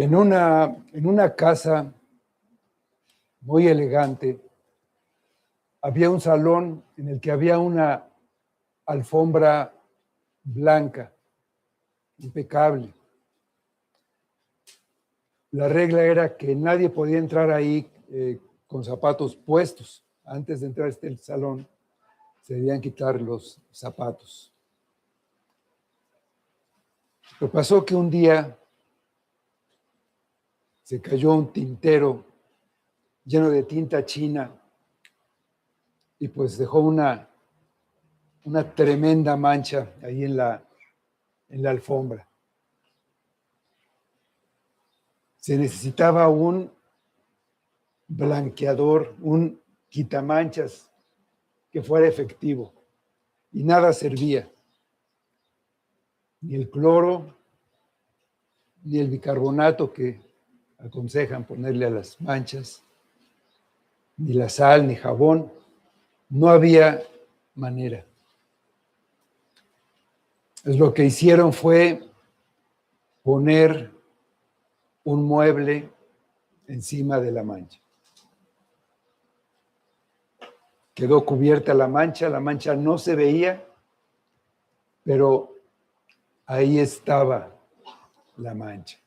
En una casa muy elegante había un salón en el que había una alfombra blanca, impecable. La regla era que nadie podía entrar ahí con zapatos puestos. Antes de entrar a este salón, se debían quitar los zapatos. Pero pasó que un día se cayó un tintero lleno de tinta china y pues dejó una tremenda mancha ahí en la alfombra. Se necesitaba un blanqueador, un quitamanchas que fuera efectivo y nada servía. Ni el cloro, ni el bicarbonato que aconsejan ponerle a las manchas, ni la sal, ni jabón. No había manera. Pues lo que hicieron fue poner un mueble encima de la mancha. Quedó cubierta la mancha no se veía, pero ahí estaba la mancha.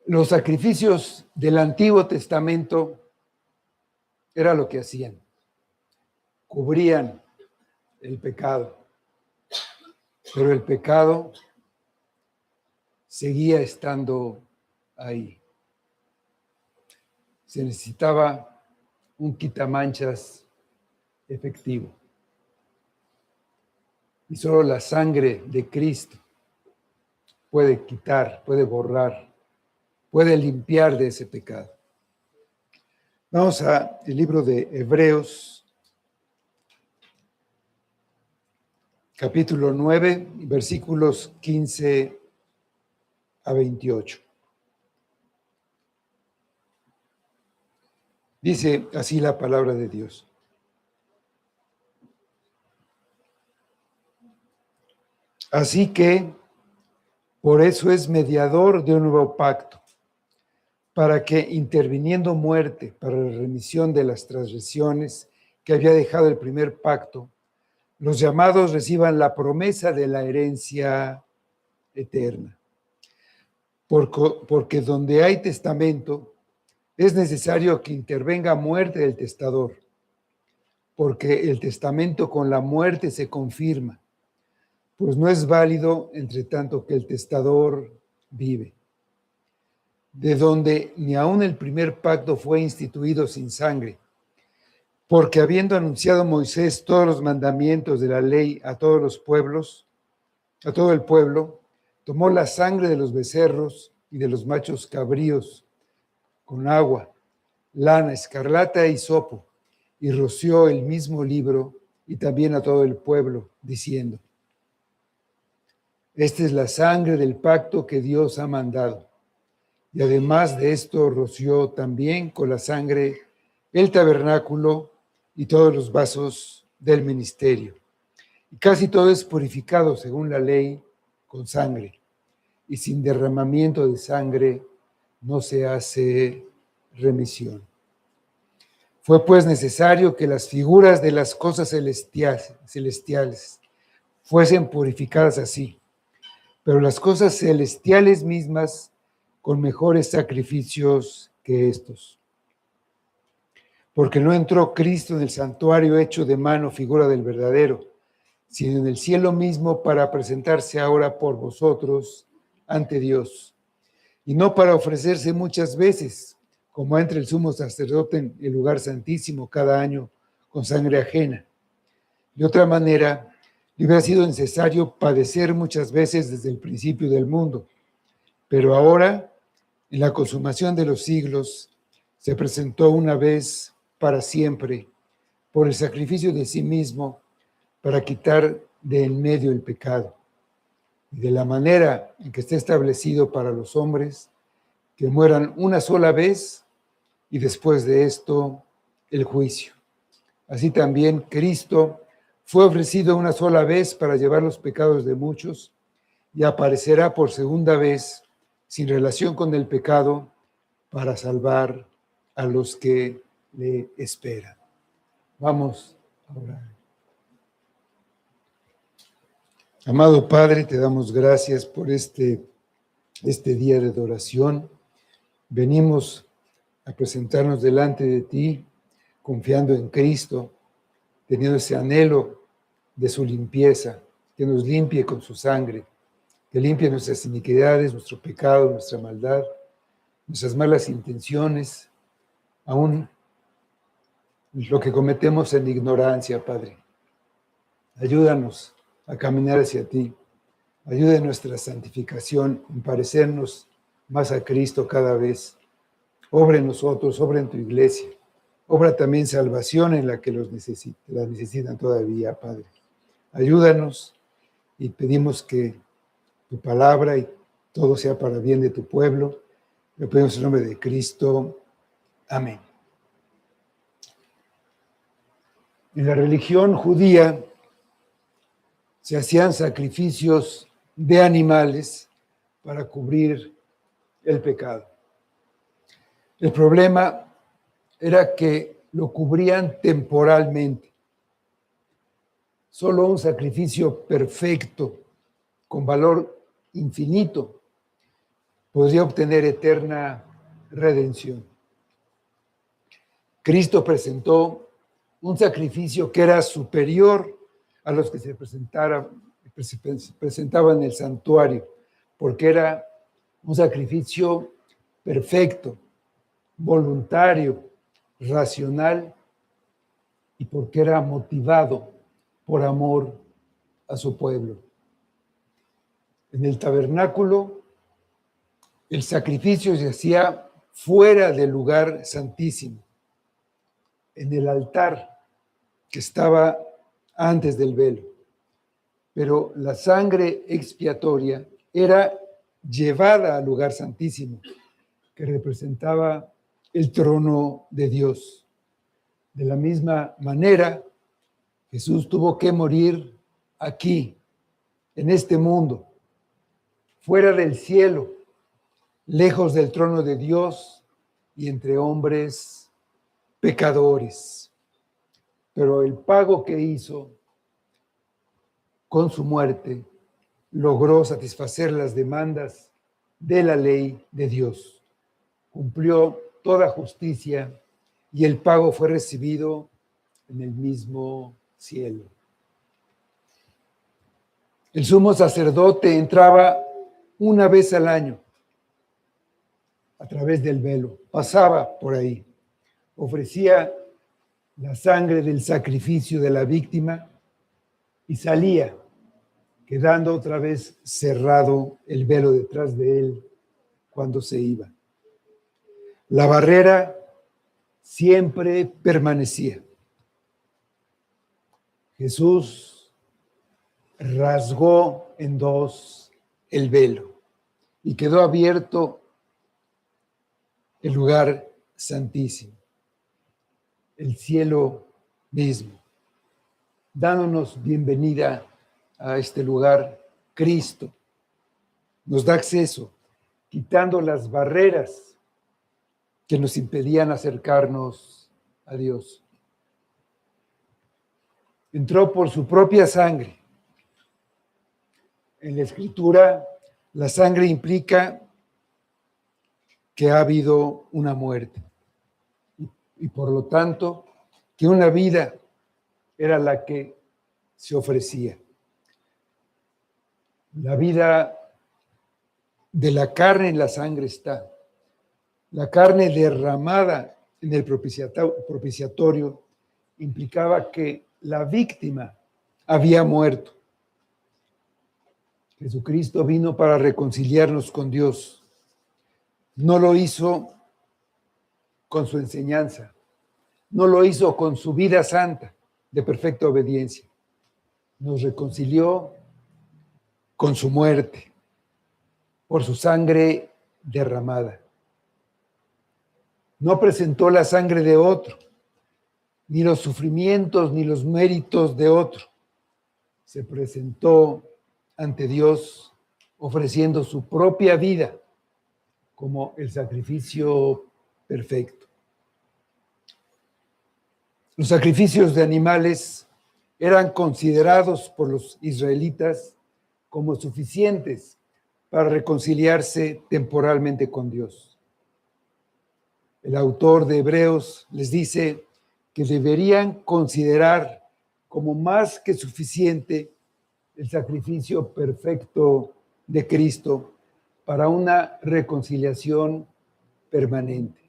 Los sacrificios del Antiguo Testamento era lo que hacían. Cubrían el pecado, pero el pecado seguía estando ahí. Se necesitaba un quitamanchas efectivo. Y solo la sangre de Cristo puede quitar, puede borrar, puede limpiar de ese pecado. Vamos al libro de Hebreos, capítulo 9, versículos 15 a 28. Dice así la palabra de Dios. Así que, por eso es mediador de un nuevo pacto, para que, interviniendo muerte para la remisión de las transgresiones que había dejado el primer pacto, los llamados reciban la promesa de la herencia eterna. Porque donde hay testamento, es necesario que intervenga muerte del testador, porque el testamento con la muerte se confirma, pues no es válido entre tanto que el testador vive. De donde ni aun el primer pacto fue instituido sin sangre, porque habiendo anunciado Moisés todos los mandamientos de la ley a todos los pueblos, a todo el pueblo, tomó la sangre de los becerros y de los machos cabríos con agua, lana, escarlata y hisopo, y roció el mismo libro y también a todo el pueblo, diciendo: esta es la sangre del pacto que Dios ha mandado. Y además de esto roció también con la sangre el tabernáculo y todos los vasos del ministerio. Y casi todo es purificado según la ley con sangre. Y sin derramamiento de sangre no se hace remisión. Fue pues necesario que las figuras de las cosas celestiales fuesen purificadas así, pero las cosas celestiales mismas con mejores sacrificios que estos. Porque no entró Cristo en el santuario hecho de mano, figura del verdadero, sino en el cielo mismo para presentarse ahora por vosotros ante Dios, y no para ofrecerse muchas veces, como entra el sumo sacerdote en el lugar santísimo cada año con sangre ajena. De otra manera, le hubiera sido necesario padecer muchas veces desde el principio del mundo, pero ahora, en la consumación de los siglos, se presentó una vez para siempre por el sacrificio de sí mismo para quitar de en medio el pecado. Y de la manera en que está establecido para los hombres, que mueran una sola vez y después de esto el juicio. Así también Cristo fue ofrecido una sola vez para llevar los pecados de muchos y aparecerá por segunda vez sin relación con el pecado para salvar a los que le esperan. Vamos a orar. Amado Padre, te damos gracias por este día de adoración. Venimos a presentarnos delante de ti, confiando en Cristo, teniendo ese anhelo de su limpieza, que nos limpie con su sangre, que limpie nuestras iniquidades, nuestro pecado, nuestra maldad, nuestras malas intenciones, aún lo que cometemos en ignorancia, Padre. Ayúdanos a caminar hacia ti. Ayuda en nuestra santificación, en parecernos más a Cristo cada vez. Obra en nosotros, obra en tu iglesia. Obra también salvación en la que la necesitan todavía, Padre. Ayúdanos y pedimos que tu palabra y todo sea para bien de tu pueblo. Lo pedimos en nombre de Cristo. Amén. En la religión judía se hacían sacrificios de animales para cubrir el pecado. El problema era que lo cubrían temporalmente. Solo un sacrificio perfecto, con valor infinito, podría obtener eterna redención. Cristo presentó un sacrificio que era superior a los que se presentaban en el santuario, porque era un sacrificio perfecto, voluntario, racional, y porque era motivado por amor a su pueblo. En el tabernáculo, el sacrificio se hacía fuera del lugar santísimo, en el altar que estaba antes del velo. Pero la sangre expiatoria era llevada al lugar santísimo, que representaba el trono de Dios. De la misma manera, Jesús tuvo que morir aquí, en este mundo, fuera del cielo, lejos del trono de Dios y entre hombres pecadores. Pero el pago que hizo con su muerte logró satisfacer las demandas de la ley de Dios. Cumplió toda justicia y el pago fue recibido en el mismo cielo. El sumo sacerdote entraba una vez al año a través del velo, pasaba por ahí, ofrecía la sangre del sacrificio de la víctima y salía, quedando otra vez cerrado el velo detrás de él cuando se iba. La barrera siempre permanecía. Jesús rasgó en dos el velo y quedó abierto el lugar santísimo, el cielo mismo, dándonos bienvenida a este lugar. Cristo nos da acceso, quitando las barreras que nos impedían acercarnos a Dios. Entró por su propia sangre. En la Escritura, la sangre implica que ha habido una muerte y por lo tanto que una vida era la que se ofrecía. La vida de la carne en la sangre está. La carne derramada en el propiciatorio implicaba que la víctima había muerto. Jesucristo vino para reconciliarnos con Dios. No lo hizo con su enseñanza, no lo hizo con su vida santa de perfecta obediencia. Nos reconcilió con su muerte, por su sangre derramada. No presentó la sangre de otro, ni los sufrimientos, ni los méritos de otro. Se presentó ante Dios ofreciendo su propia vida como el sacrificio perfecto. Los sacrificios de animales eran considerados por los israelitas como suficientes para reconciliarse temporalmente con Dios. El autor de Hebreos les dice que deberían considerar como más que suficiente el sacrificio perfecto de Cristo para una reconciliación permanente.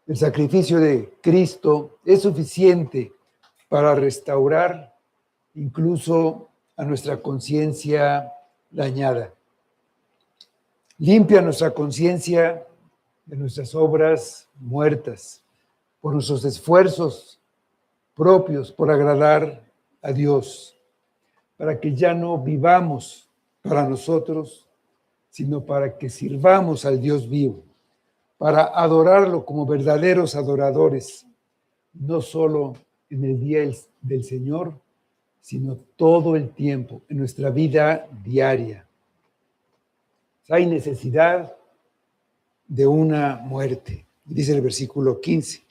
El sacrificio de Cristo es suficiente para restaurar incluso a nuestra conciencia dañada. Limpia nuestra conciencia de nuestras obras muertas, por nuestros esfuerzos propios por agradar a Dios, para que ya no vivamos para nosotros, sino para que sirvamos al Dios vivo, para adorarlo como verdaderos adoradores, no solo en el día del Señor, sino todo el tiempo, en nuestra vida diaria. Hay necesidad de una muerte, dice el versículo 15.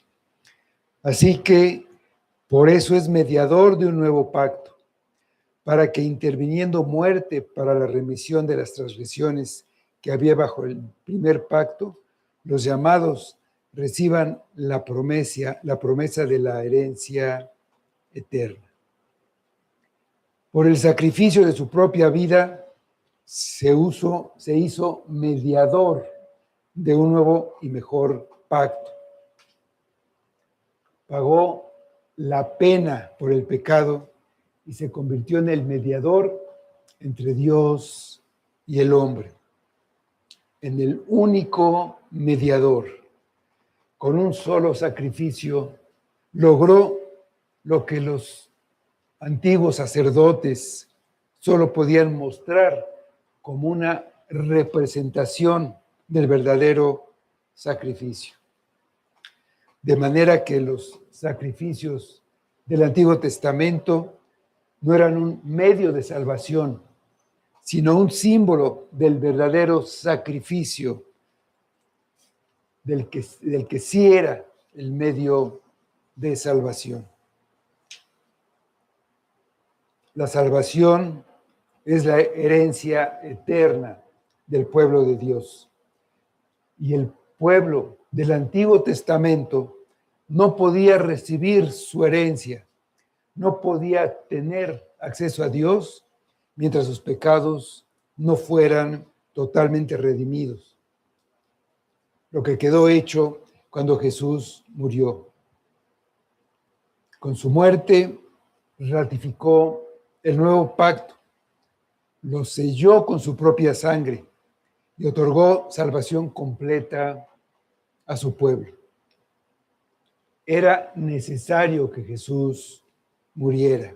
Así que por eso es mediador de un nuevo pacto, para que interviniendo muerte para la remisión de las transgresiones que había bajo el primer pacto, los llamados reciban la promesa de la herencia eterna. Por el sacrificio de su propia vida, se hizo mediador de un nuevo y mejor pacto. Pagó la pena por el pecado y se convirtió en el mediador entre Dios y el hombre, en el único mediador. Con un solo sacrificio logró lo que los antiguos sacerdotes solo podían mostrar como una representación del verdadero sacrificio. De manera que los sacrificios del Antiguo Testamento no eran un medio de salvación, sino un símbolo del verdadero sacrificio, del que sí era el medio de salvación. La salvación es la herencia eterna del pueblo de Dios. Y el pueblo del Antiguo Testamento no podía recibir su herencia, no podía tener acceso a Dios mientras sus pecados no fueran totalmente redimidos. Lo que quedó hecho cuando Jesús murió. Con su muerte ratificó el nuevo pacto, lo selló con su propia sangre y otorgó salvación completa a su pueblo. Era necesario que Jesús muriera.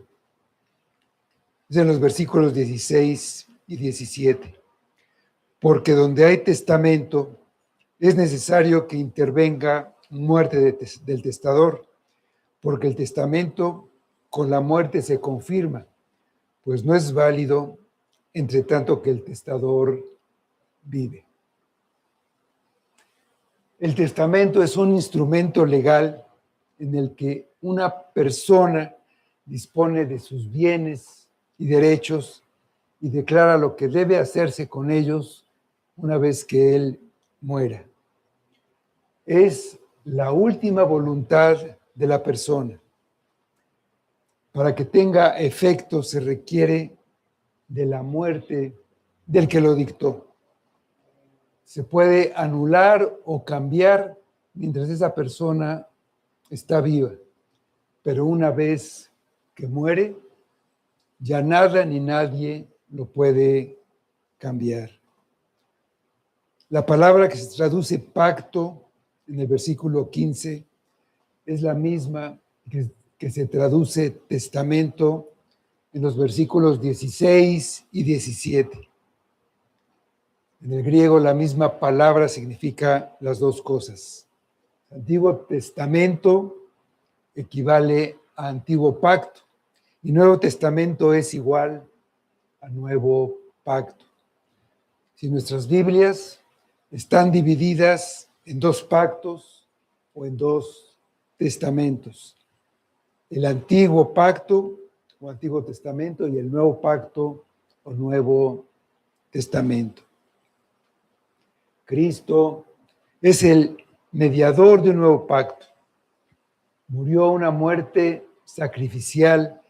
Es en los versículos 16 y 17. Porque donde hay testamento, es necesario que intervenga muerte del testador, porque el testamento con la muerte se confirma, pues no es válido entre tanto que el testador vive. El testamento es un instrumento legal en el que una persona dispone de sus bienes y derechos y declara lo que debe hacerse con ellos una vez que él muera. Es la última voluntad de la persona. Para que tenga efecto se requiere de la muerte del que lo dictó. Se puede anular o cambiar mientras esa persona está viva, pero una vez que muere, ya nada ni nadie lo puede cambiar. La palabra que se traduce pacto en el versículo 15 es la misma que se traduce testamento en los versículos 16 y 17. En el griego la misma palabra significa las dos cosas. Antiguo Testamento equivale a Antiguo Pacto y Nuevo Testamento es igual a Nuevo pacto. Si nuestras Biblias están divididas en dos pactos o en dos testamentos, el antiguo pacto o antiguo testamento y el nuevo pacto o nuevo testamento. Cristo es el mediador de un nuevo pacto. Murió una muerte sacrificial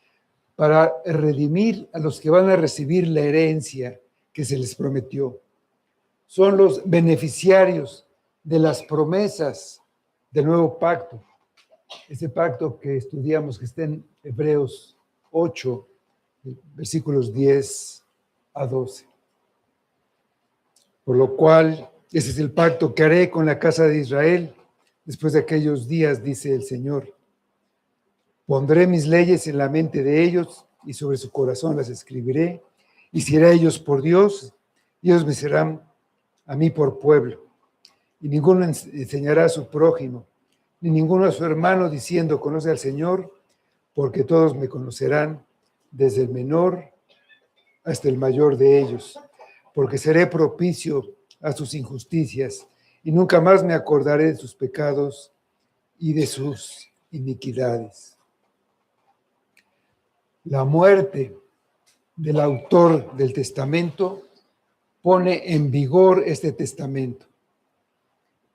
para redimir a los que van a recibir la herencia que se les prometió. Son los beneficiarios de las promesas del nuevo pacto. Ese pacto que estudiamos, que está en Hebreos 8, versículos 10 a 12. Por lo cual, ese es el pacto que haré con la casa de Israel después de aquellos días, dice el Señor. Pondré mis leyes en la mente de ellos y sobre su corazón las escribiré, y seré ellos por Dios, y ellos me serán a mí por pueblo. Y ninguno enseñará a su prójimo, ni ninguno a su hermano, diciendo, conoce al Señor, porque todos me conocerán, desde el menor hasta el mayor de ellos, porque seré propicio a sus injusticias, y nunca más me acordaré de sus pecados y de sus iniquidades. La muerte del autor del testamento pone en vigor este testamento.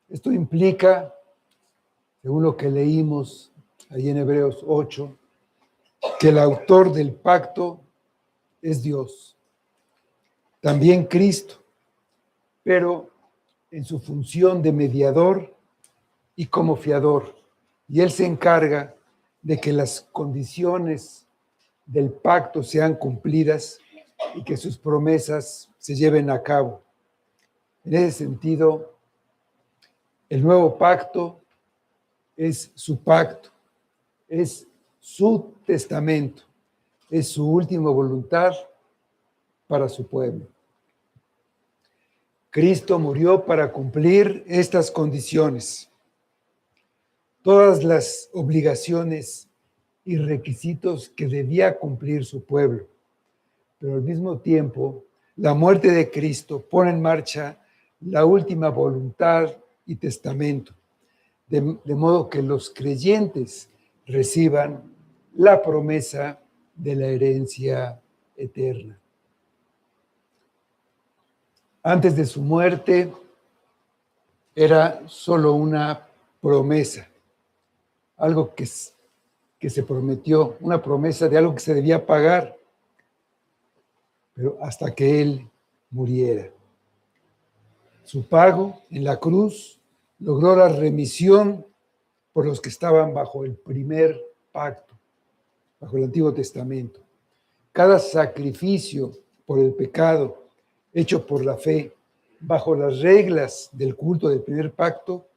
Esto implica, según lo que leímos ahí en Hebreos 8, que el autor del pacto es Dios, también Cristo, pero en su función de mediador y como fiador. Y Él se encarga de que las condiciones del pacto sean cumplidas y que sus promesas se lleven a cabo. En ese sentido, el nuevo pacto es su pacto, es su testamento, es su última voluntad para su pueblo. Cristo murió para cumplir estas condiciones. Todas las obligaciones y requisitos que debía cumplir su pueblo. Pero al mismo tiempo, la muerte de Cristo pone en marcha la última voluntad y testamento, de modo que los creyentes reciban la promesa de la herencia eterna. Antes de su muerte, era solo una promesa, algo que se prometió, una promesa de algo que se debía pagar, pero hasta que Él muriera. Su pago en la cruz logró la remisión por los que estaban bajo el primer pacto, bajo el Antiguo Testamento. Cada sacrificio por el pecado hecho por la fe, bajo las reglas del culto del primer pacto,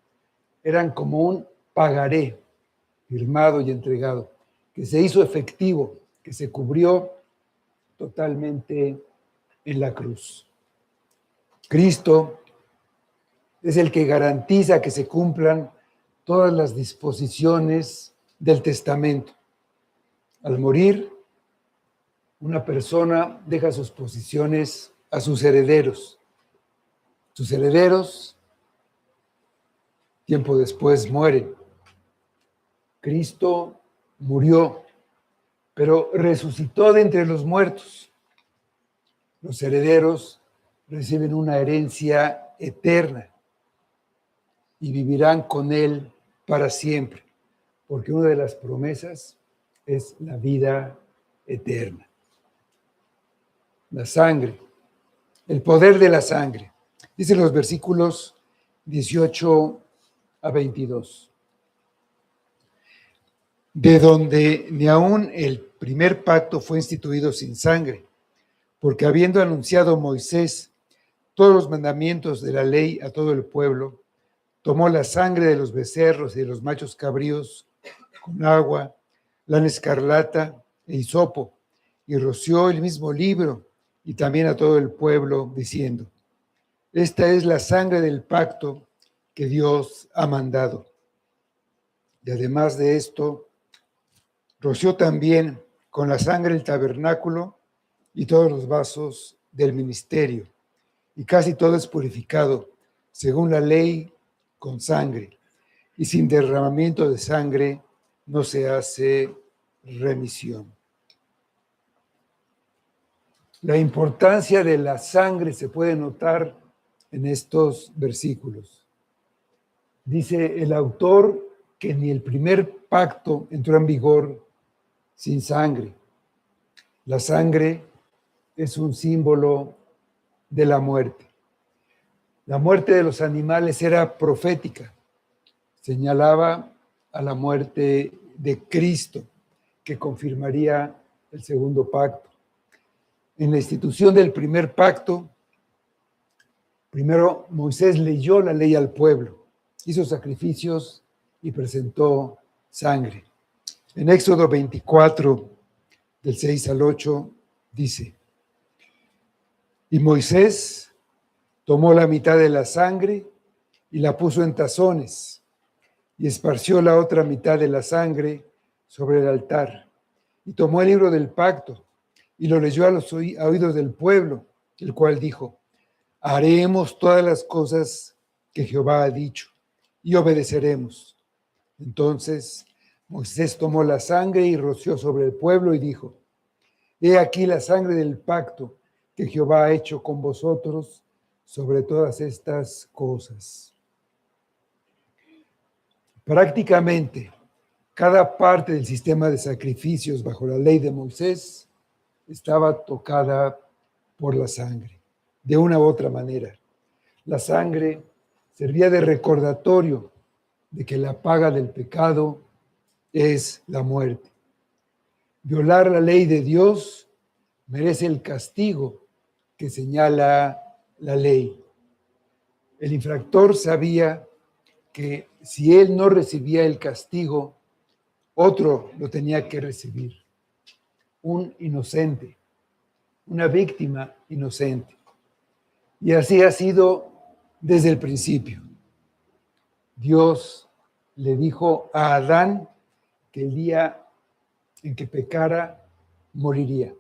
eran como un pagaré firmado y entregado, que se hizo efectivo, que se cubrió totalmente en la cruz. Cristo es el que garantiza que se cumplan todas las disposiciones del testamento. Al morir, una persona deja sus posesiones a sus herederos. Sus herederos, tiempo después, mueren. Cristo murió, pero resucitó de entre los muertos. Los herederos reciben una herencia eterna y vivirán con Él para siempre, porque una de las promesas es la vida eterna. La sangre, el poder de la sangre. Dice los versículos 18 a 22. De donde ni aun el primer pacto fue instituido sin sangre, porque habiendo anunciado Moisés todos los mandamientos de la ley a todo el pueblo, tomó la sangre de los becerros y de los machos cabríos con agua, lana escarlata e hisopo, y roció el mismo libro y también a todo el pueblo, diciendo: esta es la sangre del pacto que Dios ha mandado. Y además de esto, roció también con la sangre el tabernáculo y todos los vasos del ministerio, y casi todo es purificado, según la ley, con sangre, y sin derramamiento de sangre no se hace remisión. La importancia de la sangre se puede notar en estos versículos. Dice el autor que ni el primer pacto entró en vigor sin sangre. La sangre es un símbolo de la muerte. La muerte de los animales era profética. Señalaba a la muerte de Cristo, que confirmaría el segundo pacto. En la institución del primer pacto, primero Moisés leyó la ley al pueblo, hizo sacrificios y presentó sangre. En Éxodo 24, del 6 al 8, dice: y Moisés tomó la mitad de la sangre y la puso en tazones, y esparció la otra mitad de la sangre sobre el altar. Y tomó el libro del pacto y lo leyó a los oídos del pueblo, el cual dijo: haremos todas las cosas que Jehová ha dicho y obedeceremos. Entonces Moisés tomó la sangre y roció sobre el pueblo y dijo: he aquí la sangre del pacto que Jehová ha hecho con vosotros sobre todas estas cosas. Prácticamente, cada parte del sistema de sacrificios bajo la ley de Moisés estaba tocada por la sangre, de una u otra manera. La sangre servía de recordatorio de que la paga del pecado es la muerte. Violar la ley de Dios merece el castigo que señala la ley. El infractor sabía que si él no recibía el castigo, otro lo tenía que recibir. Un inocente, una víctima inocente. Y así ha sido desde el principio. Dios le dijo a Adán que el día en que pecara, moriría.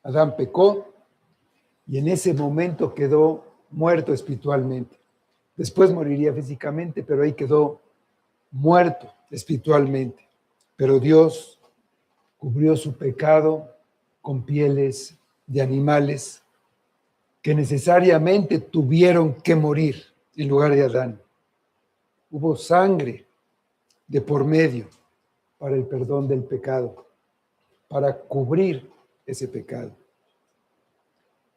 Adán pecó y en ese momento quedó muerto espiritualmente. Después moriría físicamente, pero ahí quedó muerto espiritualmente. Pero Dios cubrió su pecado con pieles de animales que necesariamente tuvieron que morir en lugar de Adán. Hubo sangre de por medio para el perdón del pecado, para cubrir ese pecado.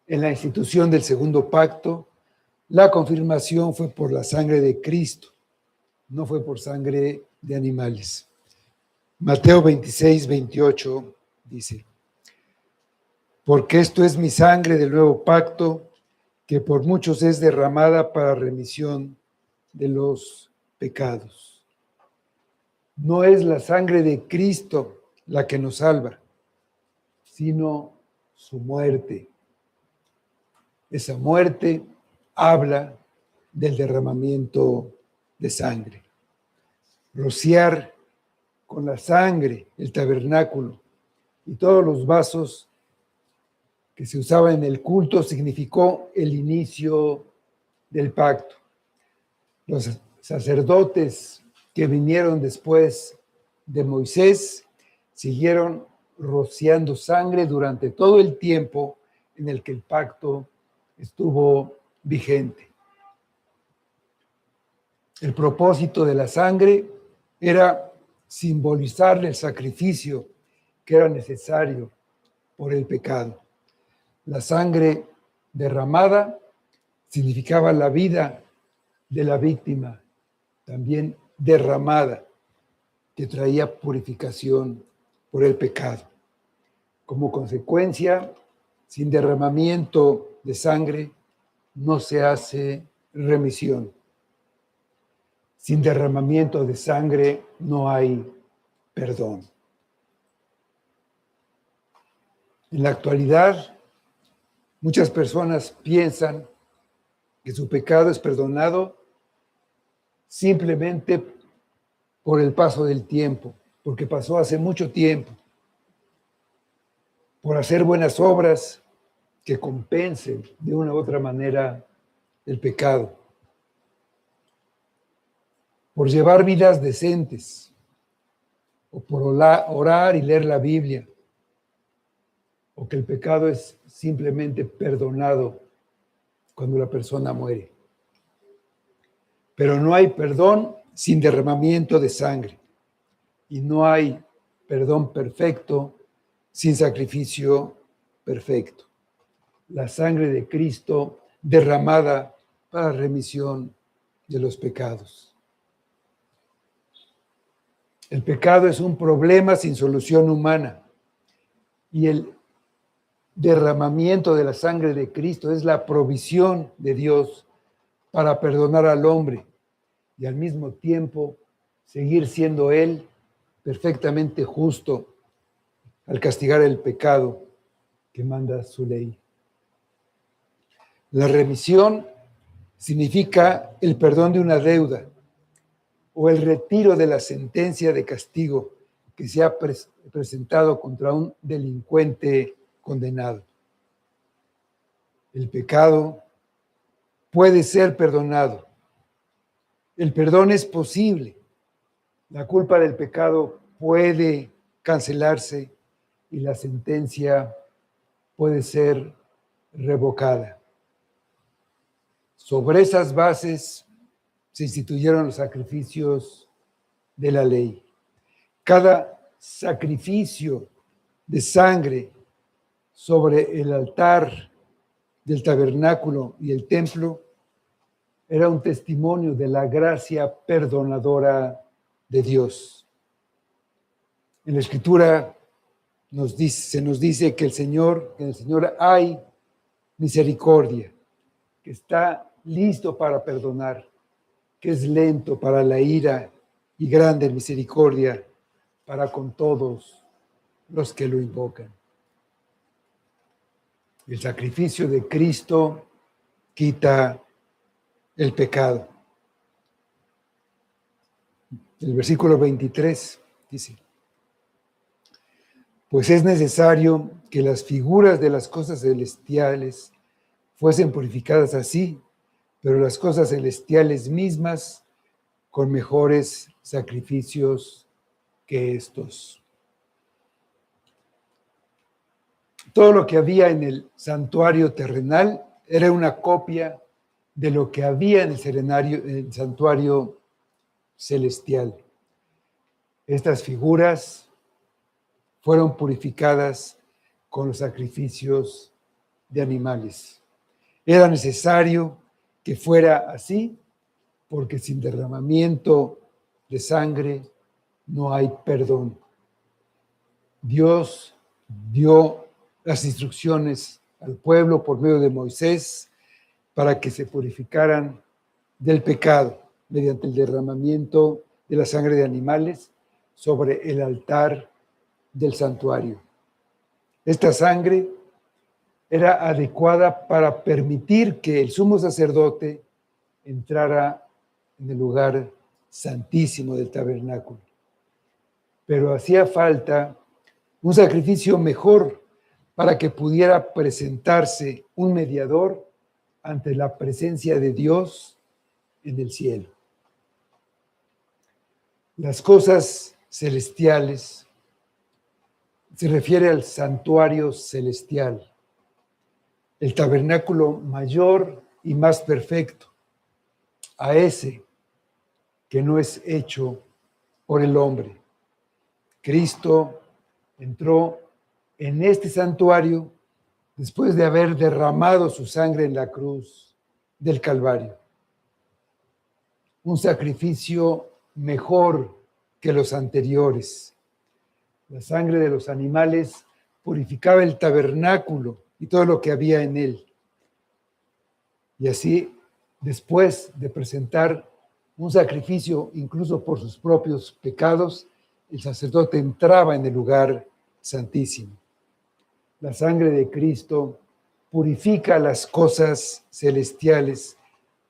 En la institución del segundo pacto, la confirmación fue por la sangre de Cristo, no fue por sangre de animales. Mateo 26, 28 dice: porque esto es mi sangre del nuevo pacto, que por muchos es derramada para remisión de los pecados. No es la sangre de Cristo la que nos salva, sino su muerte. Esa muerte habla del derramamiento de sangre. Rociar con la sangre el tabernáculo y todos los vasos que se usaban en el culto significó el inicio del pacto. Los sacerdotes que vinieron después de Moisés siguieron rociando sangre durante todo el tiempo en el que el pacto estuvo vigente. El propósito de la sangre era simbolizar el sacrificio que era necesario por el pecado. La sangre derramada significaba la vida de la víctima, también derramada, que traía purificación por el pecado. Como consecuencia, sin derramamiento de sangre no se hace remisión. Sin derramamiento de sangre no hay perdón. En la actualidad, muchas personas piensan que su pecado es perdonado simplemente por el paso del tiempo, porque pasó hace mucho tiempo. Por hacer buenas obras que compense de una u otra manera el pecado. Por llevar vidas decentes, o por orar y leer la Biblia, o que el pecado es simplemente perdonado cuando la persona muere. Pero no hay perdón sin derramamiento de sangre, y no hay perdón perfecto sin sacrificio perfecto. La sangre de Cristo derramada para remisión de los pecados. El pecado es un problema sin solución humana, y el derramamiento de la sangre de Cristo es la provisión de Dios para perdonar al hombre y al mismo tiempo seguir siendo Él perfectamente justo al castigar el pecado que manda su ley. La remisión significa el perdón de una deuda o el retiro de la sentencia de castigo que se ha presentado contra un delincuente condenado. El pecado puede ser perdonado. El perdón es posible. La culpa del pecado puede cancelarse y la sentencia puede ser revocada. Sobre esas bases se instituyeron los sacrificios de la ley. Cada sacrificio de sangre sobre el altar del tabernáculo y el templo era un testimonio de la gracia perdonadora de Dios. En la Escritura se nos dice que en el Señor hay misericordia, que está listo para perdonar, que es lento para la ira y grande en misericordia para con todos los que lo invocan. El sacrificio de Cristo quita el pecado. El versículo 23 dice: pues es necesario que las figuras de las cosas celestiales fuesen purificadas así, pero las cosas celestiales mismas con mejores sacrificios que estos. Todo lo que había en el santuario terrenal era una copia de lo que había en el santuario celestial. Estas figuras fueron purificadas con los sacrificios de animales. Era necesario que fuera así, porque sin derramamiento de sangre no hay perdón. Dios dio las instrucciones al pueblo por medio de Moisés para que se purificaran del pecado mediante el derramamiento de la sangre de animales sobre el altar del santuario. Esta sangre era adecuada para permitir que el sumo sacerdote entrara en el lugar santísimo del tabernáculo. Pero hacía falta un sacrificio mejor para que pudiera presentarse un mediador ante la presencia de Dios en el cielo. Las cosas celestiales se refiere al santuario celestial, el tabernáculo mayor y más perfecto, a ese que no es hecho por el hombre. Cristo entró en este santuario después de haber derramado su sangre en la cruz del Calvario. Un sacrificio mejor que los anteriores. La sangre de los animales purificaba el tabernáculo y todo lo que había en él. Y así, después de presentar un sacrificio incluso por sus propios pecados, el sacerdote entraba en el lugar santísimo. La sangre de Cristo purifica las cosas celestiales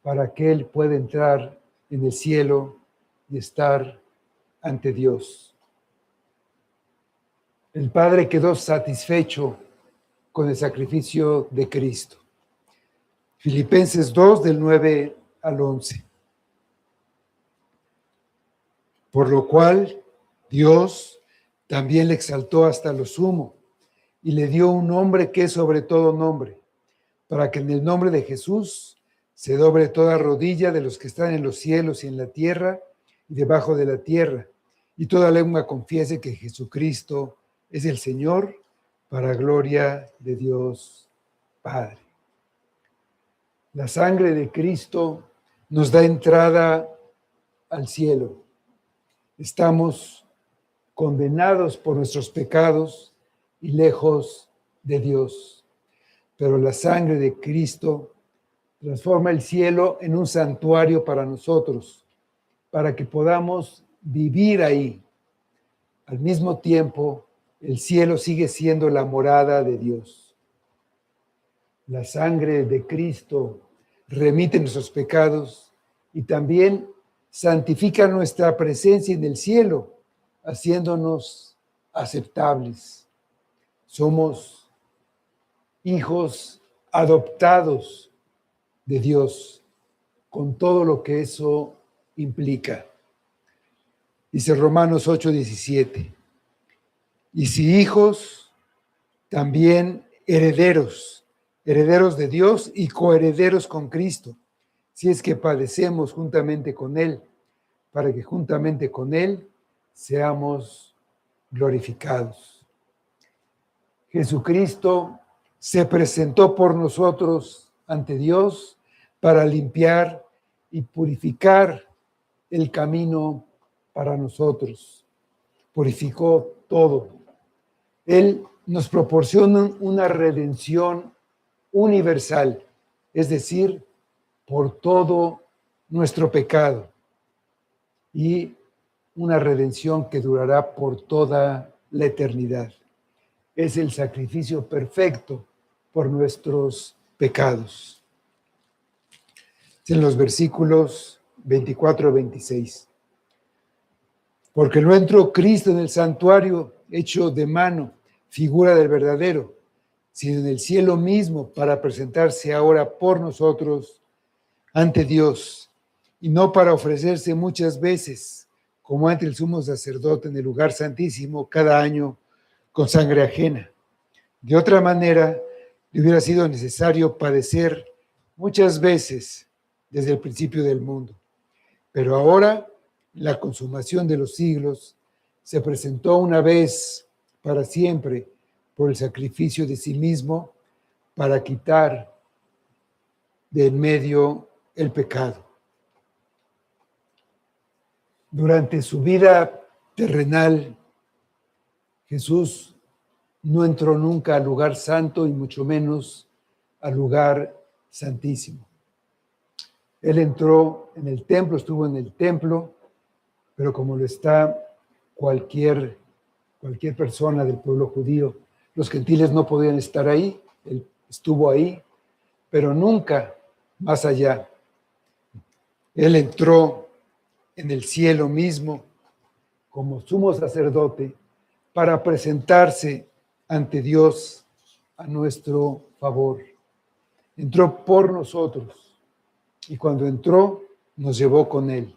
para que Él pueda entrar en el cielo y estar ante Dios. El Padre quedó satisfecho con el sacrificio de Cristo. Filipenses 2, del 9 al 11. Por lo cual Dios también le exaltó hasta lo sumo y le dio un nombre que es sobre todo nombre, para que en el nombre de Jesús se doble toda rodilla de los que están en los cielos y en la tierra y debajo de la tierra, y toda lengua confiese que Jesucristo es el Señor, para gloria de Dios Padre. La sangre de Cristo nos da entrada al cielo. Estamos condenados por nuestros pecados y lejos de Dios. Pero la sangre de Cristo transforma el cielo en un santuario para nosotros, para que podamos vivir ahí. Al mismo tiempo, el cielo sigue siendo la morada de Dios. La sangre de Cristo remite nuestros pecados y también santifica nuestra presencia en el cielo, haciéndonos aceptables. Somos hijos adoptados de Dios, con todo lo que eso implica. Dice Romanos 8:17. Y si hijos, también herederos de Dios y coherederos con Cristo, si es que padecemos juntamente con Él, para que juntamente con Él seamos glorificados. Jesucristo se presentó por nosotros ante Dios para limpiar y purificar el camino para nosotros. Purificó todo. Él nos proporciona una redención universal, es decir, por todo nuestro pecado, y una redención que durará por toda la eternidad. Es el sacrificio perfecto por nuestros pecados. En los versículos 24 a 26. Porque no entró Cristo en el santuario hecho de mano, figura del verdadero, sino en el cielo mismo, para presentarse ahora por nosotros ante Dios, y no para ofrecerse muchas veces, como ante el sumo sacerdote en el lugar santísimo cada año con sangre ajena. De otra manera, le hubiera sido necesario padecer muchas veces desde el principio del mundo. Pero ahora, la consumación de los siglos, se presentó una vez para siempre por el sacrificio de sí mismo para quitar de en medio el pecado. Durante su vida terrenal, Jesús no entró nunca al lugar santo y mucho menos al lugar santísimo. Él entró en el templo, estuvo en el templo, pero como lo está cualquier persona del pueblo judío, los gentiles no podían estar ahí, él estuvo ahí, pero nunca más allá. Él entró en el cielo mismo como sumo sacerdote para presentarse ante Dios a nuestro favor. Entró por nosotros y cuando entró nos llevó con él.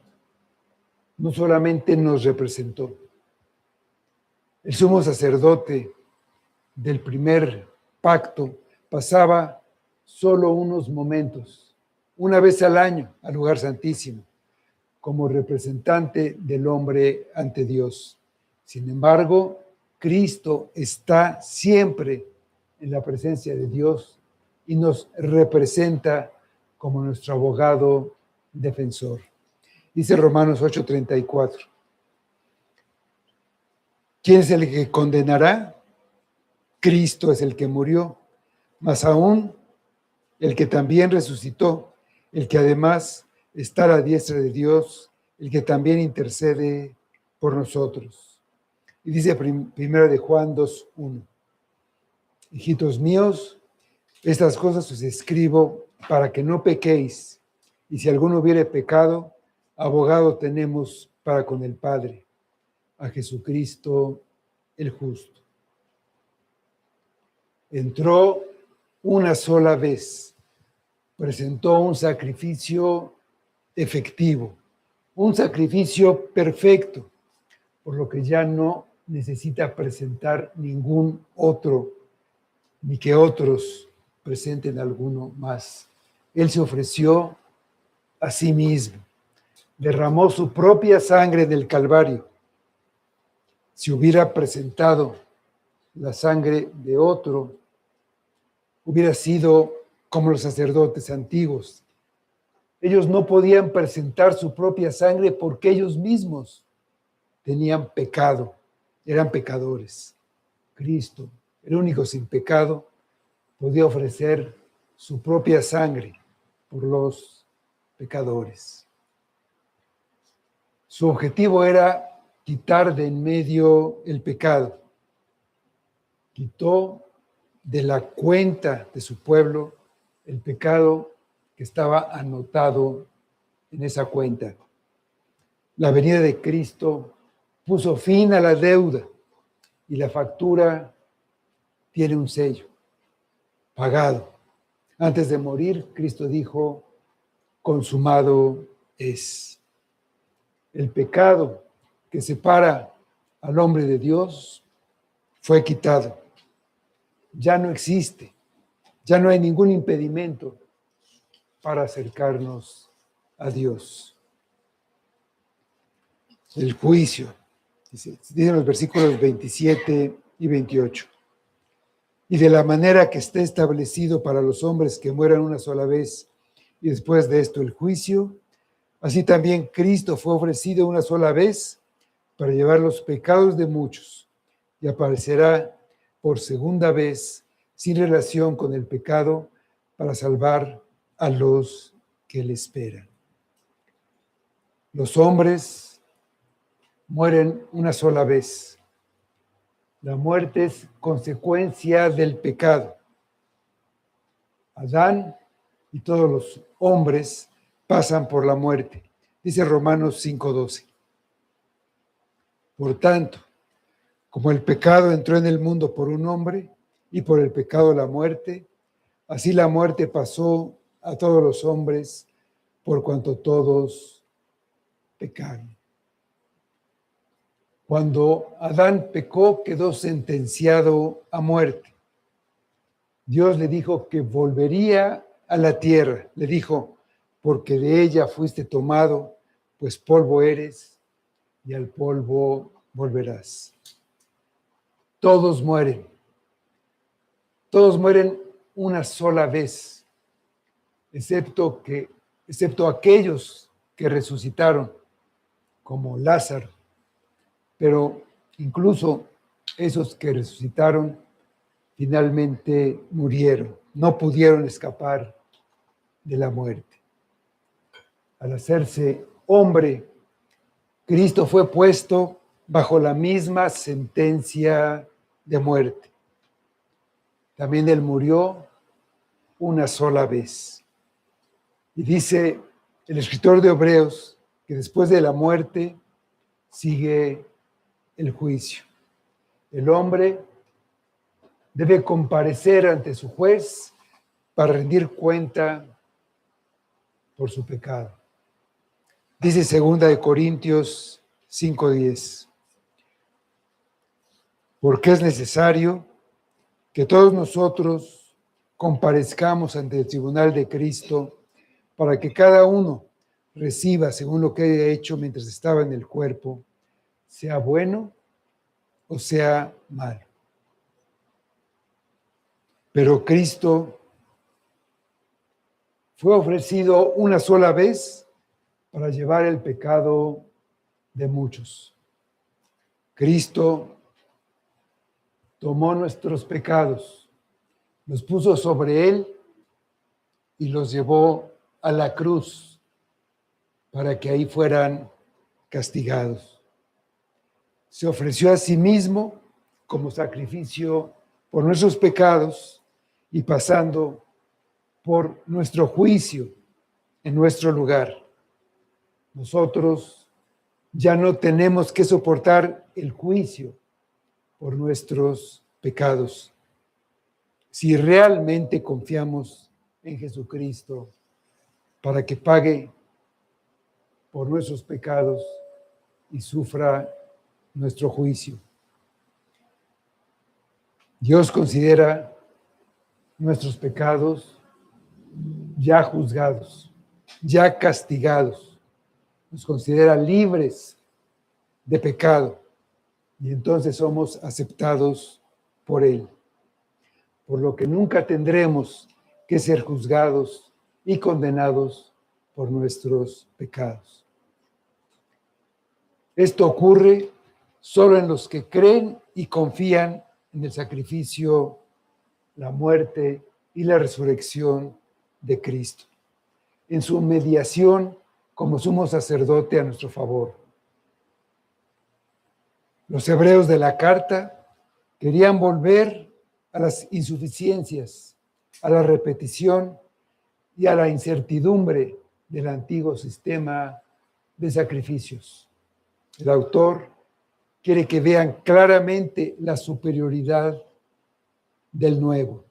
No solamente nos representó. El sumo sacerdote del primer pacto pasaba solo unos momentos, una vez al año, al lugar santísimo, como representante del hombre ante Dios. Sin embargo, Cristo está siempre en la presencia de Dios y nos representa como nuestro abogado defensor. Dice Romanos 8:34. ¿Quién es el que condenará? Cristo es el que murió, mas aún el que también resucitó, el que además está a la diestra de Dios, el que también intercede por nosotros. Y dice primero de Juan 2:1. Hijitos míos, estas cosas os escribo para que no pequéis, y si alguno hubiere pecado, abogado tenemos para con el Padre, a Jesucristo el justo. entró una sola vez, presentó un sacrificio efectivo, un sacrificio perfecto, por lo que ya no necesita presentar ningún otro, ni que otros presenten alguno más. Él se ofreció a sí mismo, derramó su propia sangre en el Calvario. Si hubiera presentado la sangre de otro, hubiera sido como los sacerdotes antiguos. Ellos no podían presentar su propia sangre porque ellos mismos tenían pecado, eran pecadores. Cristo, el único sin pecado, podía ofrecer su propia sangre por los pecadores. Su objetivo era quitar de en medio el pecado. Quitó de la cuenta de su pueblo el pecado que estaba anotado en esa cuenta. La venida de Cristo puso fin a la deuda y la factura tiene un sello, pagado. Antes de morir, Cristo dijo, consumado es. El pecado que separa al hombre de Dios fue quitado. Ya no existe, ya no hay ningún impedimento para acercarnos a Dios. El juicio, dicen los versículos 27 y 28. Y de la manera que esté establecido para los hombres que mueran una sola vez y después de esto el juicio, así también Cristo fue ofrecido una sola vez para llevar los pecados de muchos y aparecerá por segunda vez sin relación con el pecado para salvar a los que le esperan. Los hombres mueren una sola vez. La muerte es consecuencia del pecado. Adán y todos los hombres pasan por la muerte. Dice Romanos 5:12. Por tanto, como el pecado entró en el mundo por un hombre y por el pecado la muerte, así la muerte pasó a todos los hombres por cuanto todos pecaron. Cuando Adán pecó, quedó sentenciado a muerte. Dios le dijo que volvería a la tierra. Le dijo, porque de ella fuiste tomado, pues polvo eres y al polvo volverás. Todos mueren. Todos mueren una sola vez, excepto aquellos que resucitaron, como Lázaro. Pero incluso esos que resucitaron finalmente murieron, no pudieron escapar de la muerte. Al hacerse hombre, Cristo fue puesto bajo la misma sentencia de muerte. También Él murió una sola vez. Y dice el escritor de Hebreos que después de la muerte sigue el juicio. El hombre debe comparecer ante su juez para rendir cuenta por su pecado. Dice 2 Corintios 5:10. Porque es necesario que todos nosotros comparezcamos ante el tribunal de Cristo para que cada uno reciba según lo que haya hecho mientras estaba en el cuerpo, sea bueno o sea malo. Pero Cristo fue ofrecido una sola vez para llevar el pecado de muchos. Cristo tomó nuestros pecados, los puso sobre él y los llevó a la cruz para que ahí fueran castigados. Se ofreció a sí mismo como sacrificio por nuestros pecados y pasando por nuestro juicio en nuestro lugar. Nosotros ya no tenemos que soportar el juicio por nuestros pecados. si realmente confiamos en Jesucristo para que pague por nuestros pecados y sufra nuestro juicio. Dios considera nuestros pecados ya juzgados, ya castigados. Nos considera libres de pecado y entonces somos aceptados por Él. Por lo que nunca tendremos que ser juzgados y condenados por nuestros pecados. Esto ocurre solo en los que creen y confían en el sacrificio, la muerte y la resurrección de Cristo, en su mediación como sumo sacerdote a nuestro favor. Los hebreos de la carta querían volver a las insuficiencias, a la repetición y a la incertidumbre del antiguo sistema de sacrificios. El autor quiere que vean claramente la superioridad del nuevo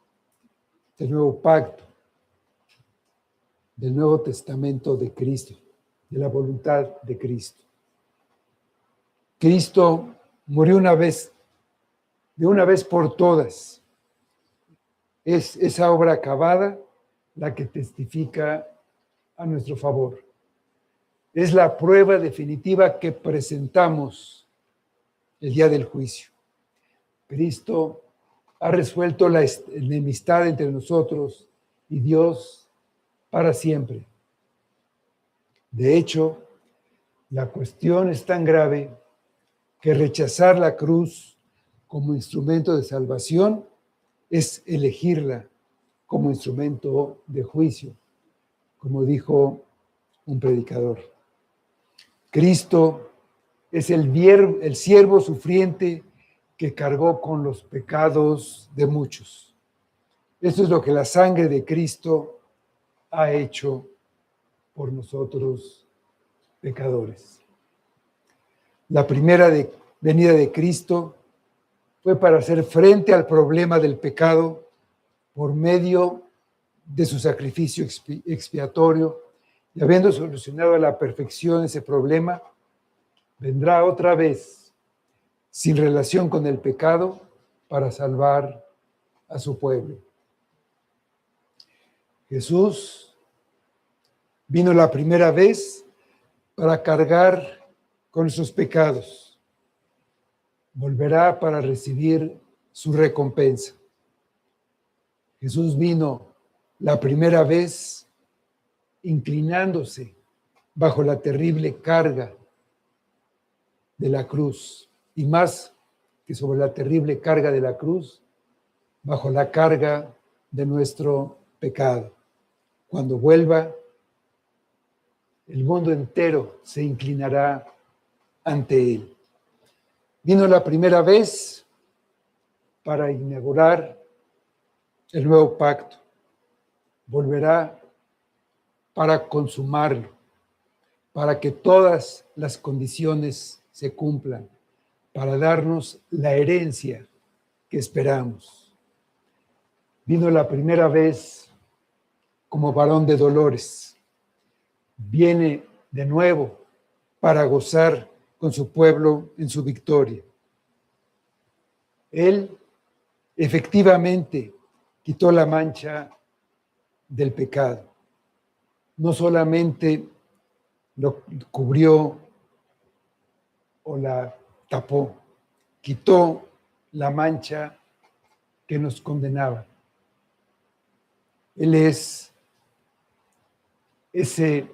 pacto, del Nuevo Testamento de Cristo, de la voluntad de Cristo. Cristo murió de una vez por todas. Es esa obra acabada la que testifica a nuestro favor. Es la prueba definitiva que presentamos el día del juicio. Cristo ha resuelto la enemistad entre nosotros y Dios para siempre. De hecho, la cuestión es tan grave que rechazar la cruz como instrumento de salvación es elegirla como instrumento de juicio, como dijo un predicador. Cristo es el siervo sufriente que cargó con los pecados de muchos. Esto es lo que la sangre de Cristo ha hecho por nosotros pecadores. La primera venida de Cristo fue para hacer frente al problema del pecado por medio de su sacrificio expiatorio, y habiendo solucionado a la perfección ese problema, vendrá otra vez sin relación con el pecado para salvar a su pueblo. Jesús vino la primera vez para cargar con sus pecados. Volverá para recibir su recompensa. Jesús vino la primera vez inclinándose bajo la terrible carga de la cruz, y más que sobre la terrible carga de la cruz, bajo la carga de nuestro pecado. Cuando vuelva, el mundo entero se inclinará ante Él. Vino la primera vez para inaugurar el nuevo pacto. Volverá para consumarlo, para que todas las condiciones se cumplan, para darnos la herencia que esperamos. Vino la primera vez como varón de dolores. Viene de nuevo para gozar con su pueblo en su victoria. Él efectivamente quitó la mancha del pecado. No solamente lo cubrió o la tapó, quitó la mancha que nos condenaba. Él es ese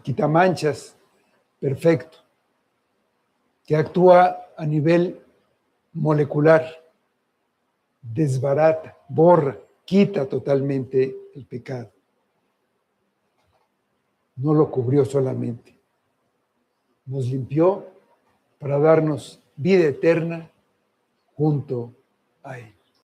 quitamanchas perfecto, que actúa a nivel molecular, desbarata, borra, quita totalmente el pecado. No lo cubrió solamente, nos limpió para darnos vida eterna junto a Él.